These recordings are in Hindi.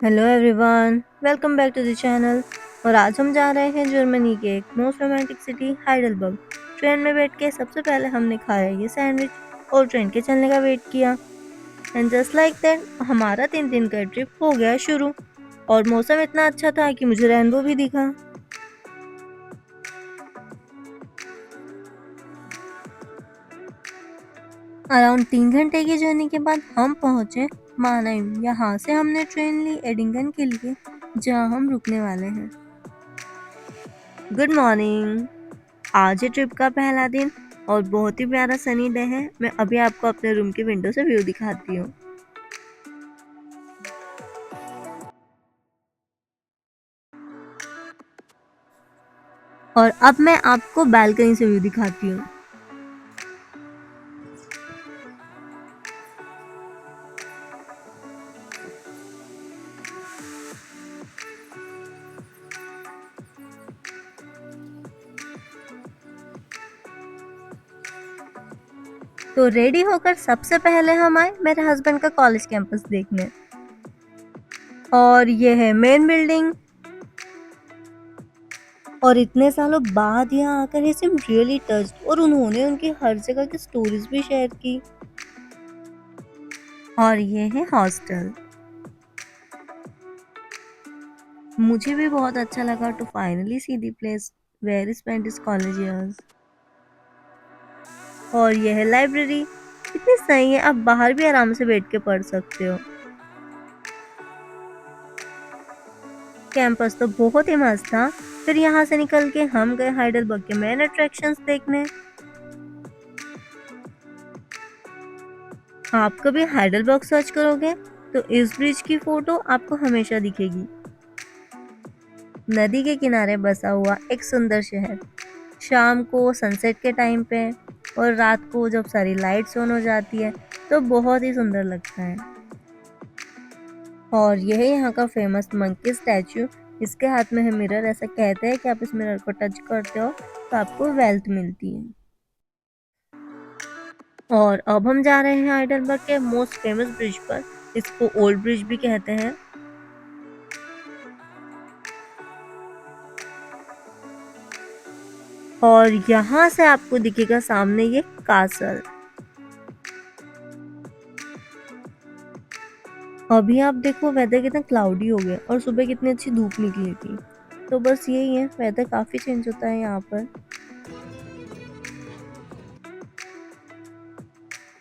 Hello everyone, welcome back to the channel. और आज हम जा रहे हैं जर्मनी के एक most romantic city Heidelberg. Train में बैठ के सबसे पहले हमने खाया ये सैंडविच और ट्रेन के चलने का वेट किया। एंड जस्ट लाइक दैट हमारा 3 दिन का ट्रिप हो गया शुरू। और मौसम इतना अच्छा था कि मुझे रेनबो भी दिखा। अराउंड 3 घंटे की जर्नी के बाद हम पहुंचे मानाइम। यहाँ से हमने ट्रेन ली एडिंगन के लिए, जहाँ हम रुकने वाले हैं। Good morning. आज है ट्रिप का पहला दिन और बहुत ही प्यारा सनी डे है। मैं अभी आपको अपने रूम के विंडो से व्यू दिखाती हूँ। और अब मैं आपको बालकनी से व्यू दिखाती हूँ। तो रेडी होकर सबसे पहले हम आए मेरे हस्बैंड का कॉलेज कैंपस देखने। और ये है मेन बिल्डिंग। और इतने सालों बाद यहाँ आकर ही सिम रियली टच्ड, और उन्होंने उनकी हर जगह की स्टोरीज भी शेयर की। और ये है हॉस्टल। मुझे भी बहुत अच्छा लगा to finally see the place where spent his college years. और यह है लाइब्रेरी। इतनी सही है, आप बाहर भी आराम से बैठ के पढ़ सकते हो। कैंपस तो बहुत ही मस्त था। फिर यहाँ से निकल के हम गए हाइडेलबर्ग के मेन अट्रैक्शंस देखने। आप कभी हाइडेलबर्ग सर्च करोगे तो इस ब्रिज की फोटो आपको हमेशा दिखेगी। नदी के किनारे बसा हुआ एक सुंदर शहर। शाम को सनसेट के टाइम पे और रात को जब सारी लाइट्स ऑन हो जाती है तो बहुत ही सुंदर लगता है। और यह है यहाँ का फेमस मंकी स्टैचू। इसके हाथ में है मिरर। ऐसा कहते हैं कि आप इस मिरर को टच करते हो तो आपको वेल्थ मिलती है। और अब हम जा रहे हैं हाइडेलबर्ग के मोस्ट फेमस ब्रिज पर। इसको ओल्ड ब्रिज भी कहते हैं। और यहाँ से आपको दिखेगा सामने ये कासल। अभी आप देखो वेदर कितना क्लाउडी हो गया और सुबह कितनी अच्छी धूप निकली थी। तो बस यही है, वेदर काफी चेंज होता है यहाँ पर।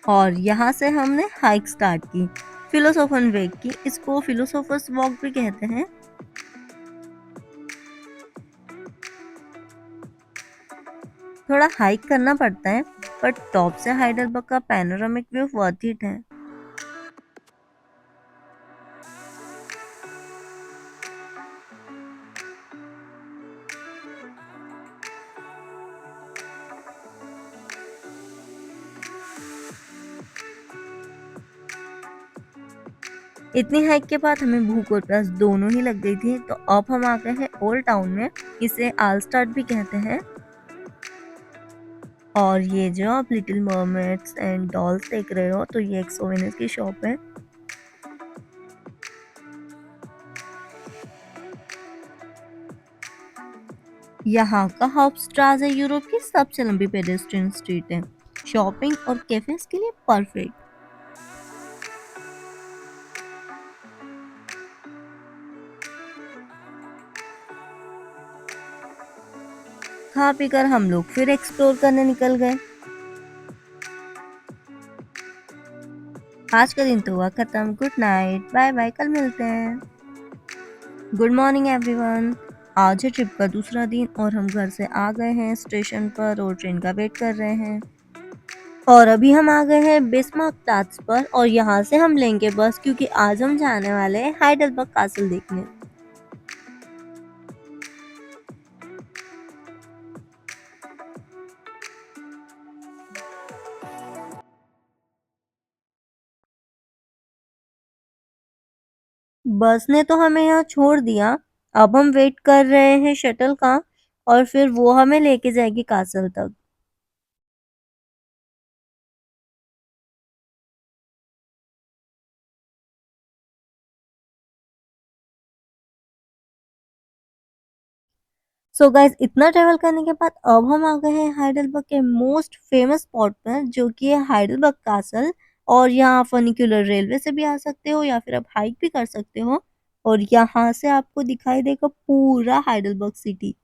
और यहाँ से हमने हाइक स्टार्ट की, फिलोसोफन वे की। इसको फिलोसोफर्स वॉक भी कहते हैं। थोड़ा हाइक करना पड़ता है, पर टॉप से हाइडेलबर्ग का पैनोरामिक व्यू वर्थ इट है। इतनी हाइक के बाद हमें भूख और प्यास दोनों ही लग गई थी, तो अब हम आ गए हैं ओल्ड टाउन में। इसे आलस्टाड भी कहते हैं। और ये जो आप लिटिल मर्मेड्स एंड डॉल्स देख रहे हो, तो ये एक सोवेनिर्स की शॉप है। यहाँ का हाउपस्ट्राज़ यूरोप की सबसे लंबी पेडेस्ट्रियन स्ट्रीट है। शॉपिंग और कैफेज के लिए परफेक्ट। खा पीकर हम लोग फिर एक्सप्लोर करने निकल गए। आज का दिन तो हुआ खत्म। गुड नाइट, बाय बाय, कल मिलते हैं। Good morning everyone. आज है ट्रिप का दूसरा दिन और हम घर से आ गए हैं स्टेशन पर और ट्रेन का वेट कर रहे हैं। और अभी हम आ गए हैं बिस्मार्क प्लाट्स पर और यहाँ से हम लेंगे बस, क्योंकि आज हम जाने वाले हैं हाइडेलबर्ग कासल देखने। बस ने तो हमें यहाँ छोड़ दिया। अब हम वेट कर रहे हैं शटल का, और फिर वो हमें लेके जाएगी कासल तक। सो गाइस, इतना ट्रैवल करने के बाद अब हम आ गए हैं हाइडेलबर्ग के मोस्ट फेमस स्पॉट पर, जो कि है हाइडेलबर्ग कासल। और यहाँ फनिक्यूलर रेलवे से भी आ सकते हो या फिर आप हाइक भी कर सकते हो। और यहाँ से आपको दिखाई देगा पूरा हाइडेलबर्ग सिटी।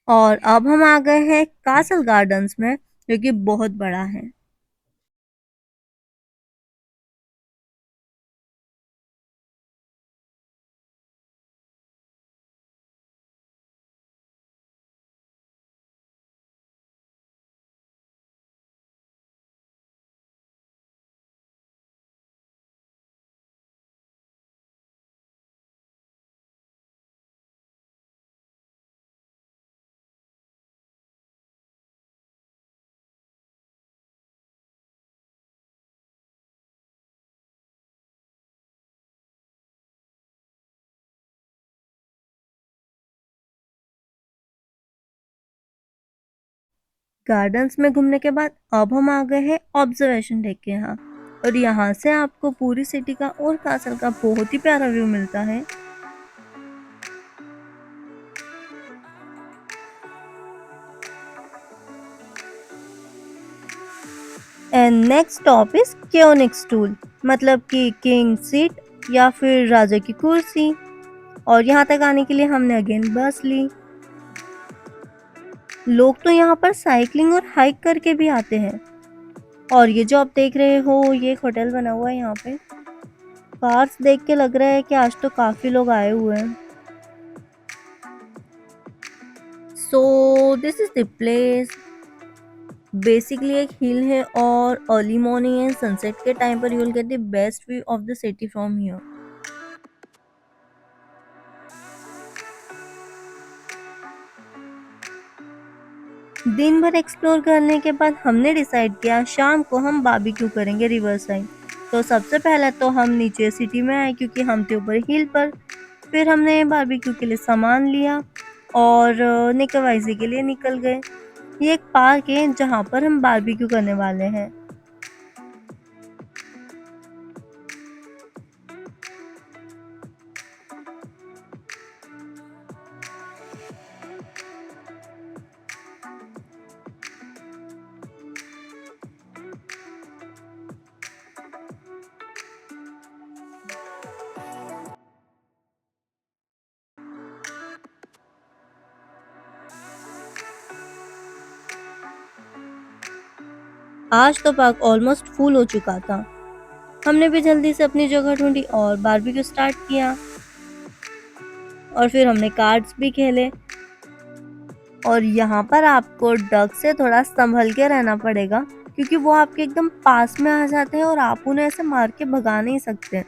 और अब हम आ गए हैं कासल गार्डन्स में, जो कि बहुत बड़ा है। गार्डन्स में घूमने के बाद अब हम आ गए हैं ऑब्जर्वेशन डेक के यहाँ। और यहाँ से आपको पूरी सिटी का और कासल का बहुत ही प्यारा व्यू मिलता है। And next stop is Königstuhl, मतलब कि किंग सीट या फिर राजा की कुर्सी। और यहाँ तक आने के लिए हमने अगेन बस ली। लोग तो यहाँ पर साइकिलिंग और हाइक करके भी आते हैं। और ये जो आप देख रहे हो, ये एक होटल बना हुआ है यहाँ पे। कार्स देख के लग रहा है कि आज तो काफी लोग आए हुए हैं। So this is the place. Basically एक हिल है और अर्ली मॉर्निंग एंड सनसेट के टाइम पर you will get the best view of the city from here. दिन भर एक्सप्लोर करने के बाद हमने डिसाइड किया शाम को हम बारबेक्यू करेंगे रिवर साइड। तो सबसे पहले तो हम नीचे सिटी में आए क्योंकि हम थे ऊपर हिल पर। फिर हमने बारबेक्यू के लिए सामान लिया और निकवाइजी के लिए निकल गए। ये एक पार्क है जहाँ पर हम बारबेक्यू करने वाले हैं। आज तो पार्क ऑलमोस्ट फुल हो चुका था। हमने भी जल्दी से अपनी जगह ढूंढी और बारबेक्यू स्टार्ट किया। और फिर हमने कार्ड्स भी खेले। और यहाँ पर आपको डक से थोड़ा संभल के रहना पड़ेगा क्योंकि वो आपके एकदम पास में आ जाते हैं और आप उन्हें ऐसे मार के भगा नहीं सकते।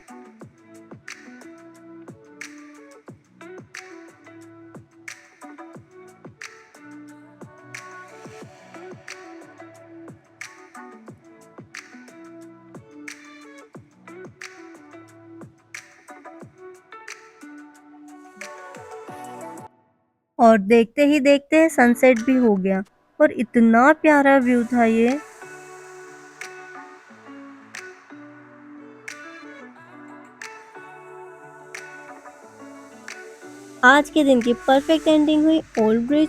और देखते ही देखते सनसेट भी हो गया और इतना प्यारा व्यू था ये। आज के दिन की परफेक्ट एंडिंग हुई ओल्ड ब्रिज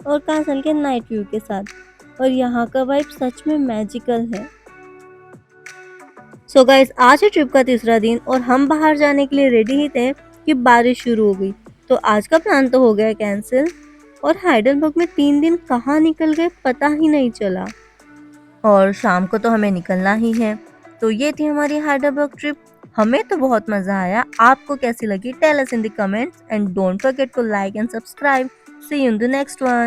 और कासल के नाइट व्यू के साथ। और यहाँ का वाइब सच में मैजिकल है। सो गाइस, आज है ट्रिप का तीसरा दिन और हम बाहर जाने के लिए रेडी ही थे कि बारिश शुरू हो गई। तो आज का प्लान तो हो गया कैंसिल। और हाइडेलबर्ग में 3 दिन कहाँ निकल गए पता ही नहीं चला। और शाम को तो हमें निकलना ही है। तो ये थी हमारी हैदराबाद ट्रिप। हमें तो बहुत मजा आया। आपको कैसी लगी? Tell us in the comments and don't forget to like and subscribe. See you in the next one.